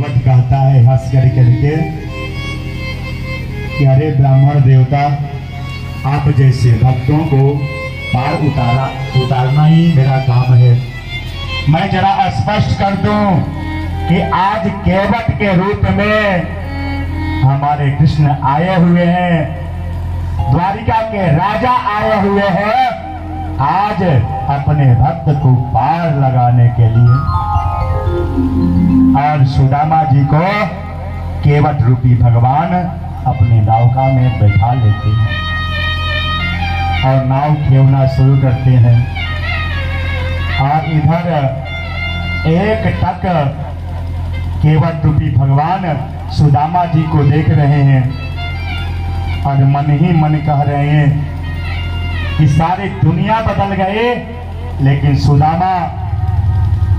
What कहता है हंस करके कि अरे ब्राह्मण देवता, आप जैसे भक्तों को पार उतारना ही मेरा काम है। मैं जरा स्पष्ट कर दूं कि आज केवट के रूप में हमारे कृष्ण आए हुए हैं, द्वारिका के राजा आए हुए हैं, आज अपने भक्त को पार लगाने के लिए। और सुदामा जी को केवट रूपी भगवान अपनी नौका में बैठा लेते हैं और नाव खेवना शुरू करते हैं। और इधर एक टक केवट रूपी भगवान सुदामा जी को देख रहे हैं और मन ही मन कह रहे हैं कि सारी दुनिया बदल गए, लेकिन सुदामा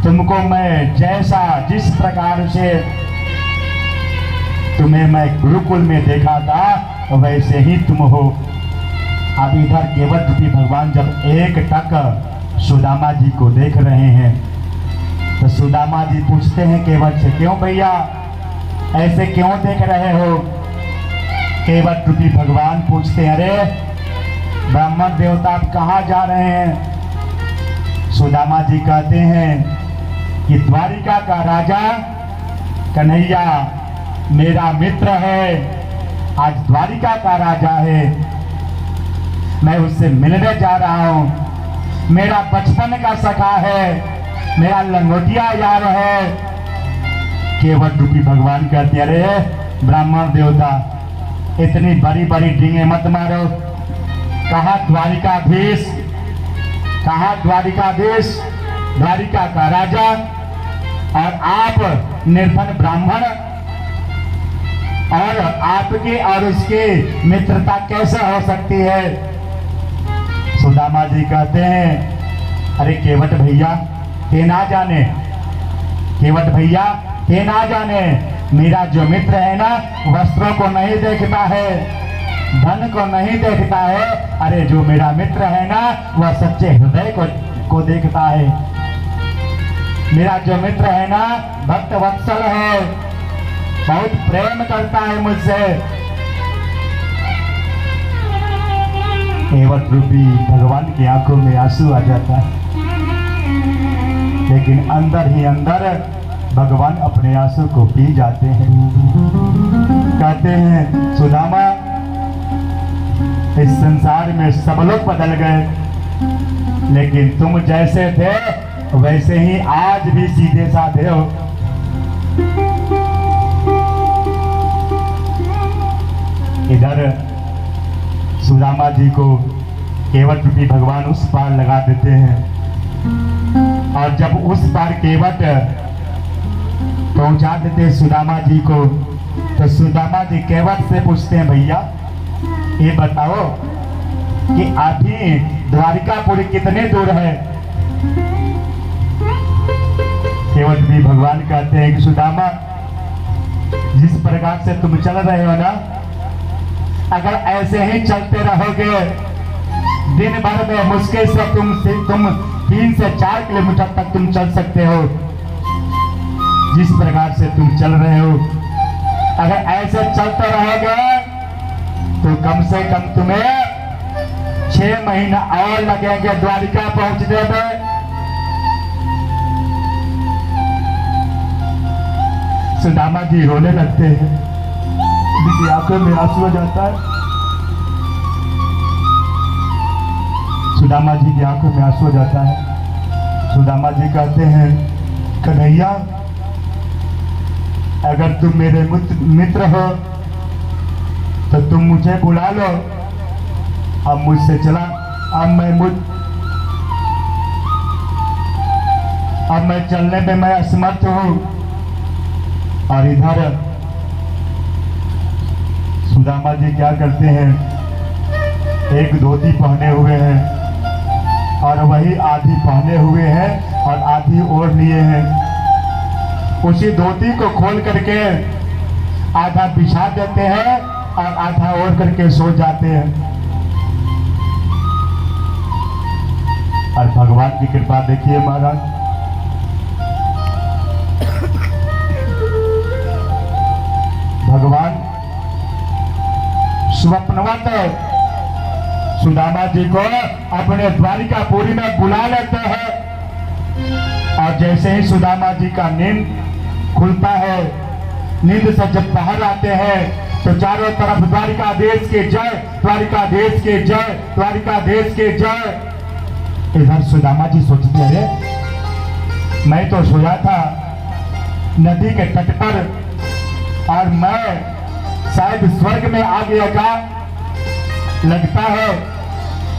तुमको मैं जैसा जिस प्रकार से तुम्हें मैं गुरुकुल में देखा था वैसे ही तुम हो। अब इधर केवट रूपी भगवान जब एक टक सुदामा जी को देख रहे हैं तो सुदामा जी पूछते हैं केवट से, क्यों भैया ऐसे क्यों देख रहे हो? केवट रूपी भगवान पूछते हैं, अरे ब्राह्मण देवता आप कहाँ जा रहे हैं? सुदामा जी कहते हैं कि द्वारिका का राजा कन्हैया मेरा मित्र है, आज द्वारिका का राजा है, मैं उससे मिलने जा रहा हूँ। मेरा बचपन का सखा है, मेरा लंगोटिया यार है। केवट रूपी भगवान कहते हैं, अरे ब्राह्मण देवता इतनी बड़ी बड़ी डींगे मत मारो। कहाँ द्वारिकाधीश, कहाँ द्वारिकाधीश, द्वारिका का राजा और आप निर्धन ब्राह्मण, और आपकी और उसकी मित्रता कैसे हो सकती है? सुदामा जी कहते हैं, अरे केवट भैया ते ना जाने, केवट भैया ते ना जाने, मेरा जो मित्र है ना वस्त्रों को नहीं देखता है, धन को नहीं देखता है, अरे जो मेरा मित्र है ना वह सच्चे हृदय को देखता है। मेरा जो मित्र है ना भक्त वत्सल है, बहुत प्रेम करता है मुझसे। केवट रूपी भगवान की आंखों में आंसू आ जाता है, लेकिन अंदर ही अंदर भगवान अपने आंसू को पी जाते हैं। कहते हैं, सुदामा इस संसार में सब लोग बदल गए, लेकिन तुम जैसे थे वैसे ही आज भी सीधे साधे हो। इधर सुदामा जी को केवट रूपी भगवान उस पार लगा देते हैं, और जब उस पार केवट पहुंचा देते सुदामा जी को, तो सुदामा जी केवट से पूछते हैं, भैया ये बताओ कि अभी द्वारिकापुरी कितने दूर है? केवट भी भगवान कहते हैं कि सुदामा जिस प्रकार से तुम चल रहे हो ना, अगर ऐसे ही चलते रहोगे दिन भर में मुश्किल से तुम 3 से 4 किलोमीटर तक तुम चल सकते हो। जिस प्रकार से तुम चल रहे हो, अगर ऐसे चलते रहोगे तो कम से कम तुम्हें 6 महीना और लगेंगे द्वारिका पहुंचने में। सुदामा जी रोने लगते हैं, उनकी आंखों में आंसू आ जाता है। सुदामा जी की आंखों में आंसू आ जाता है। सुदामा जी कहते हैं, कन्हैया अगर तुम मेरे मित्र हो तो तुम मुझे बुला लो, अब मुझसे चला, अब मैं चलने में मैं असमर्थ हूँ। और इधर सुदामा जी क्या करते हैं, एक धोती पहने हुए हैं और वही आधी पहने हुए हैं और आधी ओढ़ लिए हैं। उसी धोती को खोल करके आधा बिछा देते हैं और आधा ओढ़ करके सो जाते हैं। और भगवान की कृपा देखिए महाराज, स्वप्नवत सुदामा जी को अपने द्वारिकापुरी में बुला लेते हैं। और जैसे ही सुदामा जी का नींद खुलता है, नींद से जब बाहर आते हैं तो चारों तरफ द्वारिकाधीश के जय, द्वारिकाधीश के जय, द्वारिकाधीश के जय। इधर सुदामा जी सोचते अरे मैं तो सोया था नदी के तट पर और मैं शायद स्वर्ग में आ गया का, लगता है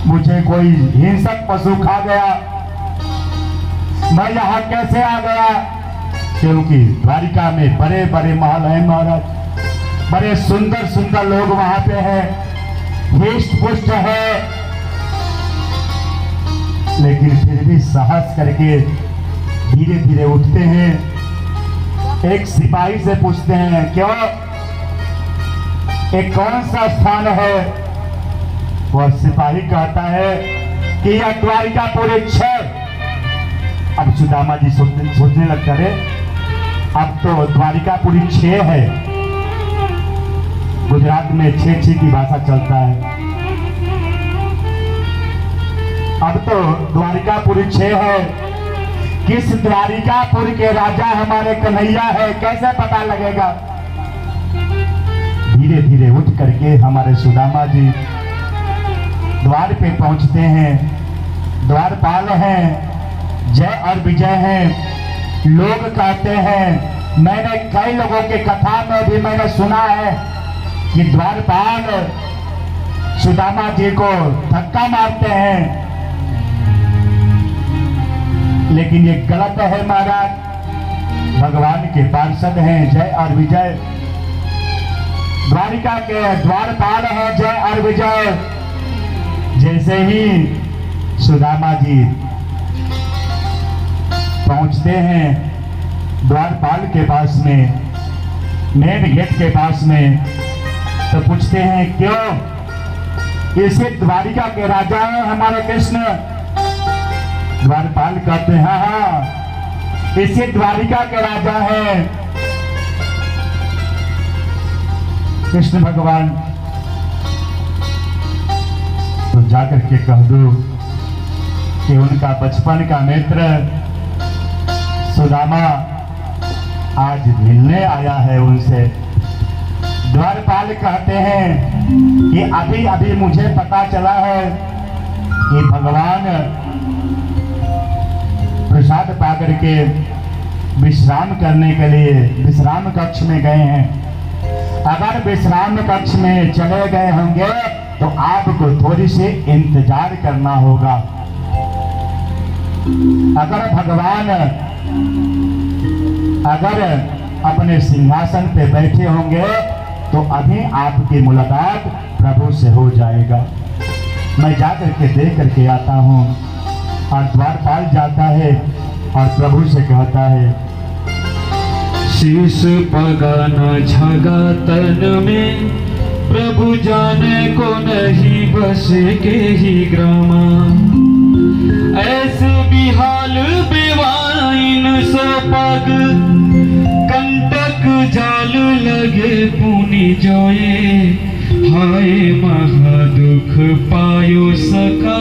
मुझे कोई हिंसक पशु खा गया, मैं यहाँ कैसे आ गया? क्योंकि द्वारिका में बड़े बड़े महल हैं महाराज, बड़े सुंदर सुंदर लोग वहां पे हैं, हिष्ट पुष्ट है। लेकिन फिर भी साहस करके धीरे धीरे उठते हैं, एक सिपाही से पूछते हैं क्यों, एक कौन सा स्थान है? वह सिपाही कहता है कि यह द्वारिकापुरी 6। अब सुदामा जी सोचने लगता है अब तो द्वारिकापुरी 6 है। गुजरात में 6 की भाषा चलता है। अब तो द्वारिकापुरी 6 है, किस द्वारिकापुर के राजा हमारे कन्हैया है कैसे पता लगेगा? धीरे धीरे उठ करके हमारे सुदामा जी द्वार पे पहुंचते हैं। द्वारपाल हैं, जय और विजय हैं। लोग कहते हैं, मैंने कई लोगों के कथा में भी मैंने सुना है कि द्वारपाल सुदामा जी को धक्का मारते हैं, लेकिन ये गलत है महाराज। भगवान के पार्षद हैं जय और विजय, द्वारिका के द्वारपाल हैं जय और विजय। जैसे ही सुदामा जी पहुंचते हैं द्वारपाल के पास में, मेन गेट के पास में, तो पूछते हैं क्यों, इसे द्वारिका के राजा हैं हमारे कृष्ण? द्वारपाल कहते हैं हाँ, इसे द्वारिका के राजा हैं कृष्ण भगवान। तो जाकर के कह दो कि उनका बचपन का मित्र सुदामा आज मिलने आया है उनसे। द्वारपाल कहते हैं कि अभी अभी मुझे पता चला है कि भगवान प्रसाद पाकर के विश्राम करने के लिए विश्राम कक्ष में गए हैं। अगर विश्राम कक्ष में चले गए होंगे तो आपको थोड़ी सी इंतजार करना होगा। अगर भगवान अपने सिंहासन पे बैठे होंगे तो अभी आपकी मुलाकात प्रभु से हो जाएगा। मैं जाकर के देख करके आता हूँ। और द्वारपाल जाता है और प्रभु से कहता है, शीश पगाना झगा तन में, प्रभु जाने को नहीं बस के ही ग्रामा। ऐसे भी हाल बेवाइन सो पग, कंटक जाल लगे पुनि जोए। हाय महा दुख पायो सका,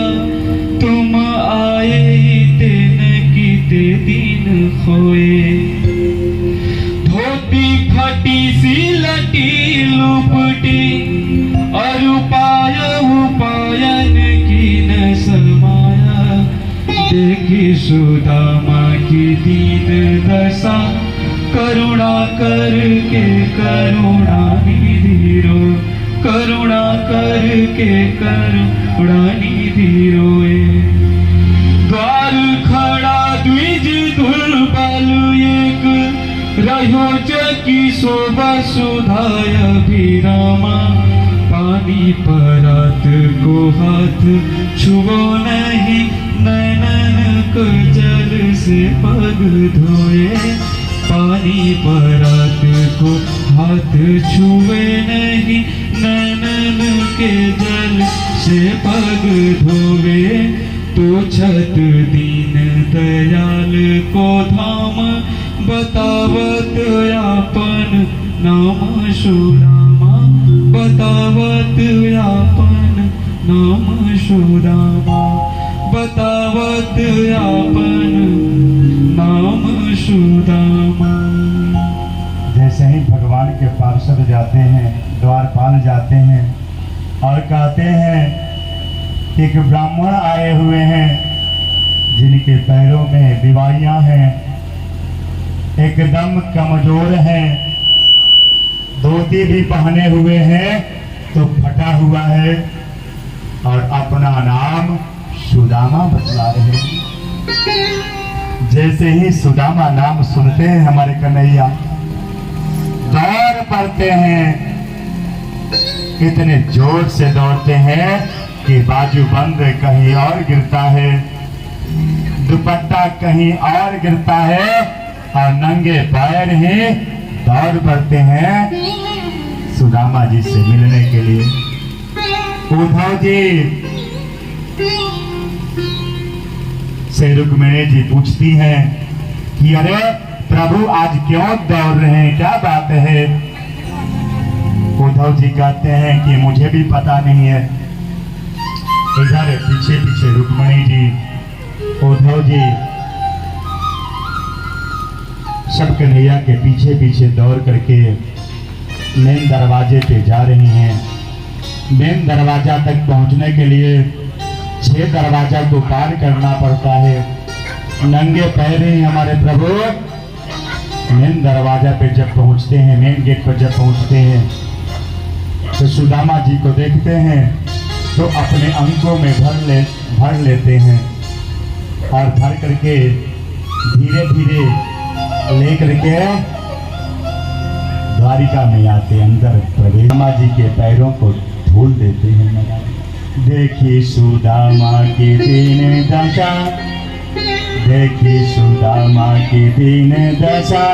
तुम आए दिन कीते दिन खोए। धोती फटी सी लटी लुपटी, और उपायन की न समाया। देखी सुदामा की दीन दशा, करुणा करके करुणा निधि रोए। करुणा करके करुणा निधि रोए। द्वार खड़ा द्विज दुर्बल एक, रहो जकी शोभा सुधाय अभिरामा। पानी परात को हाथ छुओ नहीं, नैनन को जल से पग धोए। पानी परात को हाथ छुए नहीं, नैनन के जल से पग धोवे। तो छत दीन दयाल को धाम, बतावत आपन नाम सुदामा। बतावत आपन नाम सुदामा, बतावत आपन नाम सुदामा। जैसे ही भगवान के पार्षद जाते हैं, द्वारपाल जाते हैं और कहते हैं एक ब्राह्मण आए हुए हैं जिनके पैरों में बीमारियां हैं, एकदम कमजोर हैं, धोती भी पहने हुए हैं तो फटा हुआ है और अपना नाम सुदामा बतला रहे हैं। जैसे ही सुदामा नाम सुनते हैं हमारे कन्हैया दौड़ पड़ते हैं, इतने जोर से दौड़ते हैं कि बाजू बंद कहीं और गिरता है, दुपट्टा कहीं और गिरता है और नंगे पैर ही दौड़ पड़ते हैं सुदामा जी से मिलने के लिए। उद्धव जी से रुक्मिणी जी पूछती हैं कि अरे प्रभु आज क्यों दौड़ रहे हैं, क्या बात है? उद्धव जी कहते हैं कि मुझे भी पता नहीं है। इधर पीछे पीछे रुक्मिणी जी, उद्धव जी सब कन्हैया के पीछे पीछे दौड़ करके मेन दरवाजे पे जा रही हैं। मेन दरवाजा तक पहुंचने के लिए 6 दरवाजा को पार करना पड़ता है। नंगे पैर ही हमारे प्रभु मेन दरवाजा पे जब पहुंचते हैं, मेन गेट पर जब पहुंचते हैं तो सुदामा जी को देखते हैं तो अपने अंगों में भर लेते हैं और भर करके धीरे धीरे ले करके द्वारिका में आते अंदर प्रवेश। सुदामा जी के पैरों को धूल देते हैं। देखी सुदामा की दीन दशा, देखी सुदामा की दीन दशा,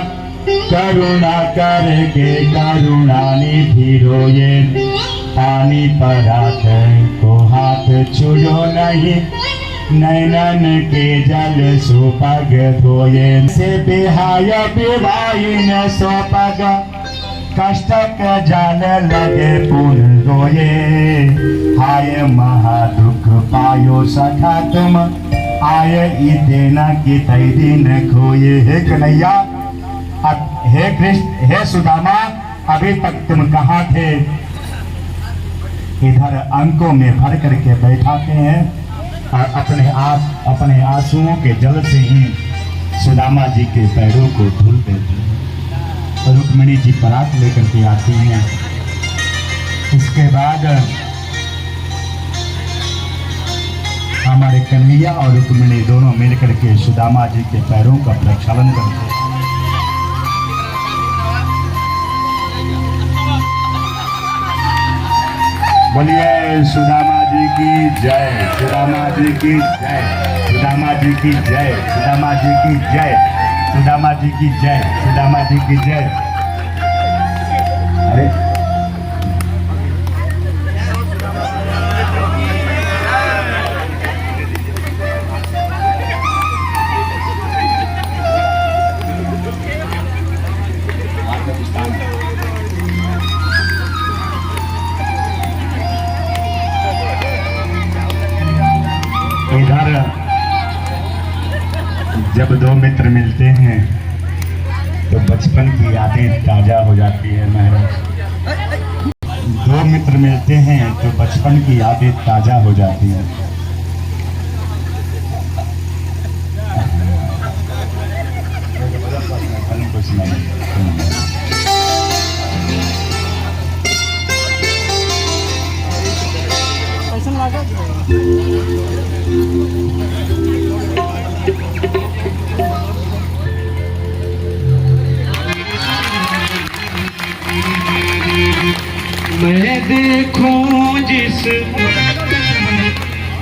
करुणा करके करुणा निधि रोए, पानी परात को हाथ छुड़ो नहीं, नैनन के जल सुपग धोए, से बिहाय बिवाइन सोपग, कष्टक जाल लगे पुन रोए, हाय महादुख पायो सखा तुम, आय इतना की तई दिन खोए। हे कन्हैया, हे कृष्ण, हे सुदामा, अभी तक तुम कहाँ थे? इधर अंकों में भर करके बैठाते हैं और अपने आंसुओं के जल से ही सुदामा जी के पैरों को धुल देते हैं। रुक्मिणी जी परात लेकर के आती हैं। इसके बाद हमारे कन्हैया और रुक्मिणी दोनों मिलकर के सुदामा जी के पैरों का प्रक्षालन करते हैं। बोलिए सुदामा जी की जय, सुदामा जी की जय, सुदामा जी की जय, सुदामा जी की जय, सुदामा जी की जय, सुदामा जी की जय। अरे इधर जब दो मित्र मिलते हैं तो बचपन की यादें ताजा हो जाती है महाराज। दो मित्र मिलते हैं तो बचपन की यादें ताजा हो जाती हैं। मैं देखूं जिस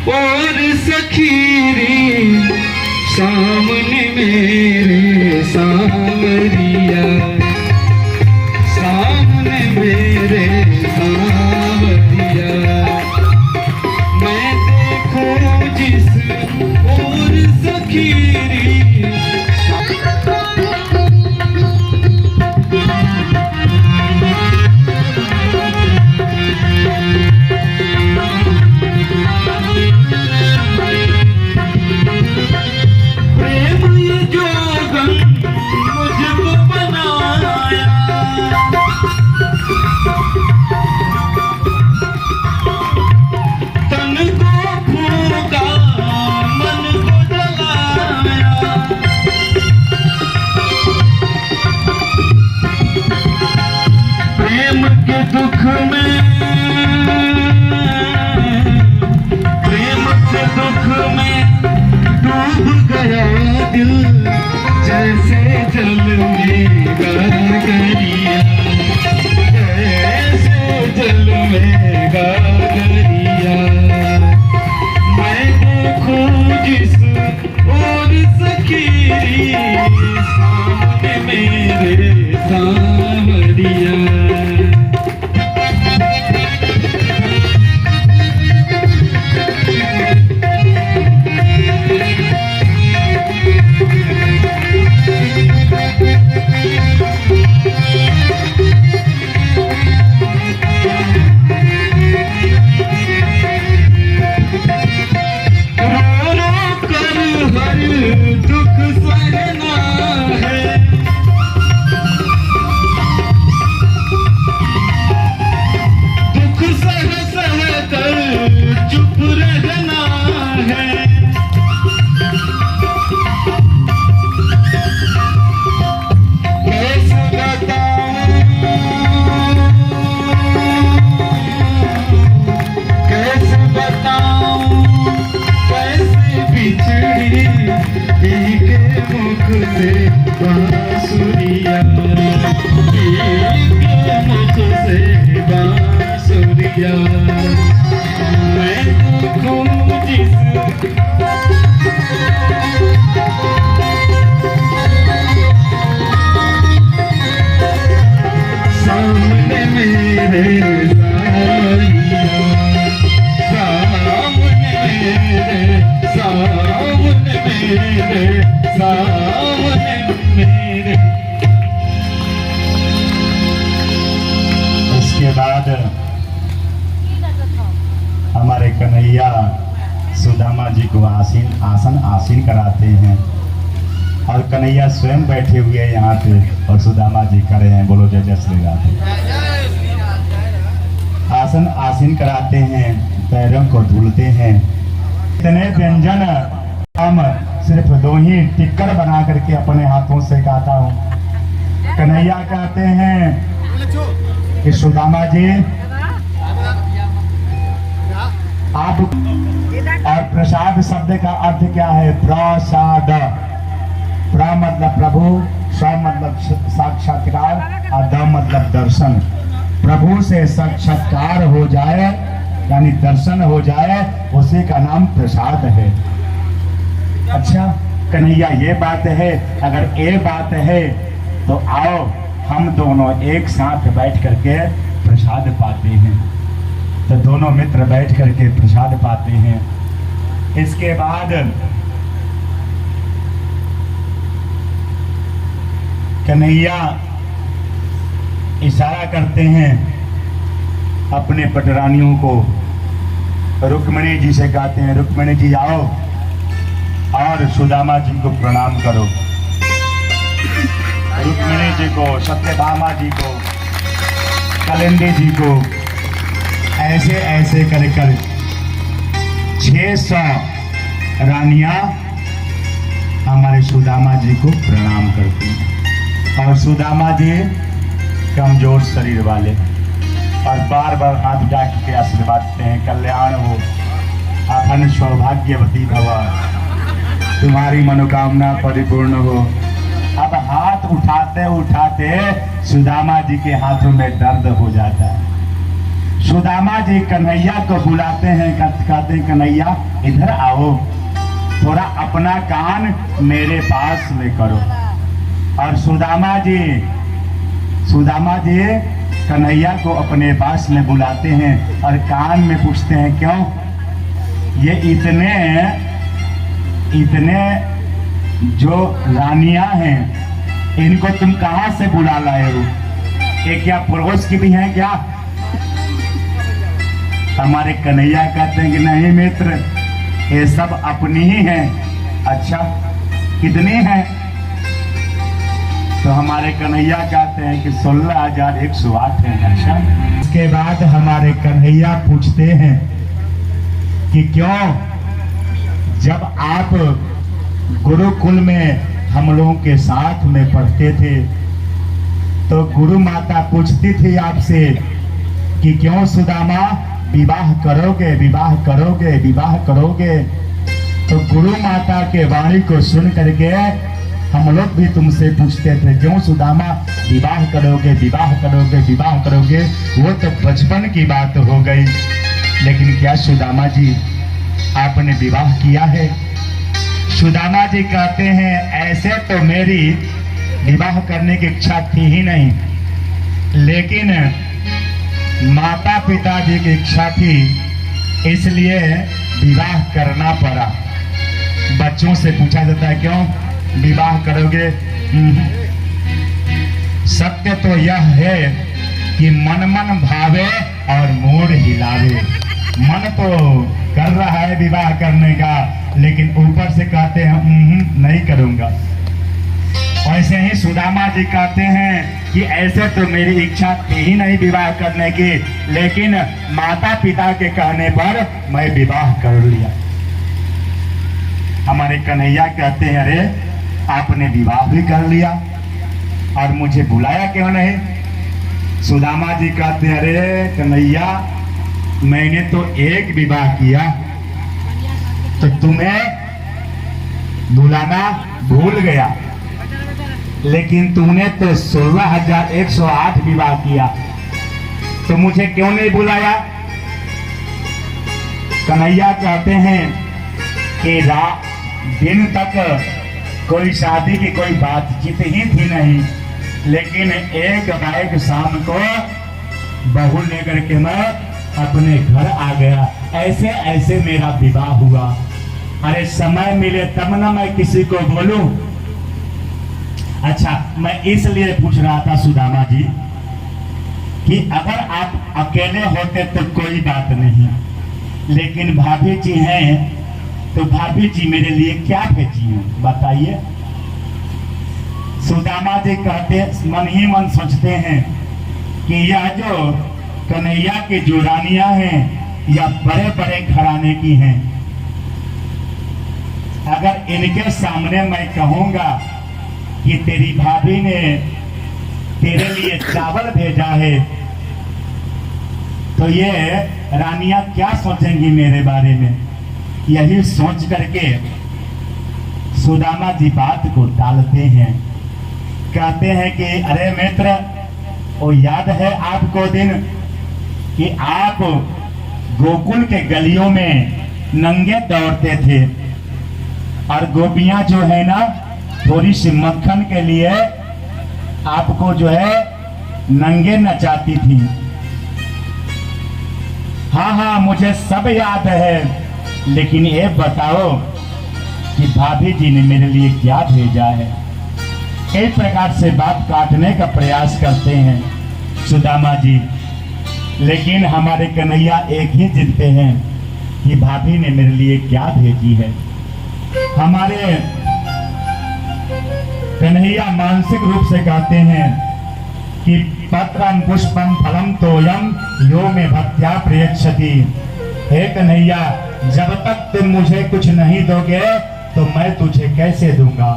और सखीरी, सामने मेरे सांवरिया, सामने मेरे सांवरिया। मैं देखूं जिस और सखीरी, दुख में, प्रेम के दुख में डूब गया दिल, जैसे जल में गगरिया, जैसे जल में गगरिया। मैं देखूं जिस और सखीरी, सामने मेरे सांवरिया। इसके बाद हमारे कन्हैया सुदामा जी को आसन आसीन कराते हैं और कन्हैया स्वयं बैठे हुए हैं यहाँ पे और सुदामा जी खड़े हैं। बोलो जय जय श्री राधे। आसन आसीन कराते हैं, पैरों को धुलते हैं। इतने व्यंजन हम सिर्फ 2 ही टिक्कर बना करके अपने हाथों से खाता हूँ। कन्हैया कहते हैं कि सुदामा जी आप, और प्रसाद शब्द का अर्थ क्या है? प्रसाद। प्र मतलब प्रभु, स मतलब साक्षात्कार और द मतलब दर्शन। प्रभु से साक्षात्कार हो जाए यानी दर्शन हो जाए, उसी का नाम प्रसाद है। अच्छा कन्हैया ये बात है, अगर ये बात है तो आओ हम दोनों एक साथ बैठ करके प्रसाद पाते हैं। तो दोनों मित्र बैठ करके प्रसाद पाते हैं। इसके बाद कन्हैया इशारा करते हैं अपने पटरानियों को, रुक्मिणी जी से कहते हैं रुक्मिणी जी आओ और सुदामा जी को प्रणाम करो। रुक्मिणी जी को, सत्यभामा जी को, कलिंदी जी को ऐसे ऐसे कर 600 रानियां हमारे सुदामा जी को प्रणाम करती हैं। और सुदामा जी कमजोर शरीर वाले और बार बार हाथ उठा के आशीर्वाद देते हैं, कल्याण हो, अखंड सौभाग्यवती भव, तुम्हारी मनोकामना परिपूर्ण हो। अब हाथ उठाते उठाते सुदामा जी के हाथों में दर्द हो जाता है। सुदामा जी कन्हैया को बुलाते हैं, कहते हैं कन्हैया इधर आओ, थोड़ा अपना कान मेरे पास में करो। और सुदामा जी कन्हैया को अपने पास में बुलाते हैं और कान में पूछते हैं क्यों ये इतने जो रानियां हैं इनको तुम कहां से बुला लाए हो? ये क्या पड़ोस की भी हैं क्या? हमारे कन्हैया कहते हैं कि नहीं मित्र, ये सब अपनी ही हैं। अच्छा कितनी हैं? तो हमारे कन्हैया कहते हैं कि 16,108 हैं। अच्छा इसके बाद हमारे कन्हैया पूछते हैं कि क्यों जब आप गुरुकुल में हम लोगों के साथ में पढ़ते थे तो गुरु माता पूछती थी आपसे कि क्यों सुदामा विवाह करोगे, विवाह करोगे, विवाह करोगे। तो गुरु माता के वाणी को सुन करके हम लोग भी तुमसे पूछते थे, क्यों सुदामा विवाह करोगे, विवाह करोगे, विवाह करोगे। वो तो बचपन की बात हो गई, लेकिन क्या सुदामा जी आपने विवाह किया है? सुदामा जी कहते हैं, ऐसे तो मेरी विवाह करने की इच्छा थी ही नहीं, लेकिन माता पिता जी की इच्छा थी, इसलिए विवाह करना पड़ा। बच्चों से पूछा जाता है, क्यों विवाह करोगे? सत्य तो यह है कि मन मन भावे और मोर हिलावे। मन तो कर रहा है विवाह करने का, लेकिन ऊपर से कहते हैं नहीं करूंगा। ऐसे ही सुदामा जी कहते हैं कि ऐसे तो मेरी इच्छा थी ही नहीं विवाह करने की, लेकिन माता पिता के कहने पर मैं विवाह कर लिया। हमारे कन्हैया कहते हैं, अरे आपने विवाह भी कर लिया और मुझे बुलाया क्यों नहीं? सुदामा जी कहते हैं, अरे कन्हैया मैंने तो एक विवाह किया, तो तुम्हें बुलाना भूल गया, लेकिन तुमने तो 16,108 विवाह किया, तो मुझे क्यों नहीं बुलाया? कन्हैया कहते हैं कि दिन तक कोई शादी की कोई बातचीत ही थी नहीं, लेकिन एक बाइक शाम को बहू लेकर के मैं अपने घर आ गया। ऐसे ऐसे मेरा विवाह हुआ। अरे समय मिले तब ना मैं किसी को बोलूं। अच्छा, मैं इसलिए पूछ रहा था सुदामा जी कि अगर आप अकेले होते तो कोई बात नहीं, लेकिन भाभी जी हैं, तो भाभी जी मेरे लिए क्या भेजी है बताइए। सुदामा जी कहते, मन ही मन सोचते हैं कि यह जो कन्हैया की जो रानियां हैं, या बड़े बड़े घराने की हैं, अगर इनके सामने मैं कहूंगा कि तेरी भाभी ने तेरे लिए चावल भेजा है, तो ये रानियां क्या सोचेंगी मेरे बारे में? यही सोच करके सुदामा जी बात को टालते हैं। कहते हैं कि अरे मित्र, वो याद है आपको दिन कि आप गोकुल के गलियों में नंगे दौड़ते थे, और गोपियां जो है ना थोड़ी सी मक्खन के लिए आपको जो है नंगे नचाती थी। हाँ हाँ, मुझे सब याद है, लेकिन ये बताओ कि भाभी जी ने मेरे लिए क्या भेजा है? कई प्रकार से बात काटने का प्रयास करते हैं सुदामा जी, लेकिन हमारे कन्हैया एक ही जिद पे हैं कि भाभी ने मेरे लिए क्या भेजी है। हमारे कन्हैया मानसिक रूप से कहते हैं कि पत्रम पुष्पम फलम तोयम यो में भक्त्या प्रयच्छति। हे कन्हैया, जब तक तुम मुझे कुछ नहीं दोगे तो मैं तुझे कैसे दूंगा?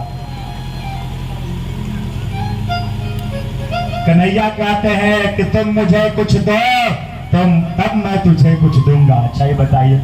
कन्हैया कहते हैं कि तुम मुझे कुछ दो, तब मैं तुझे कुछ दूंगा। अच्छा ये बताइए,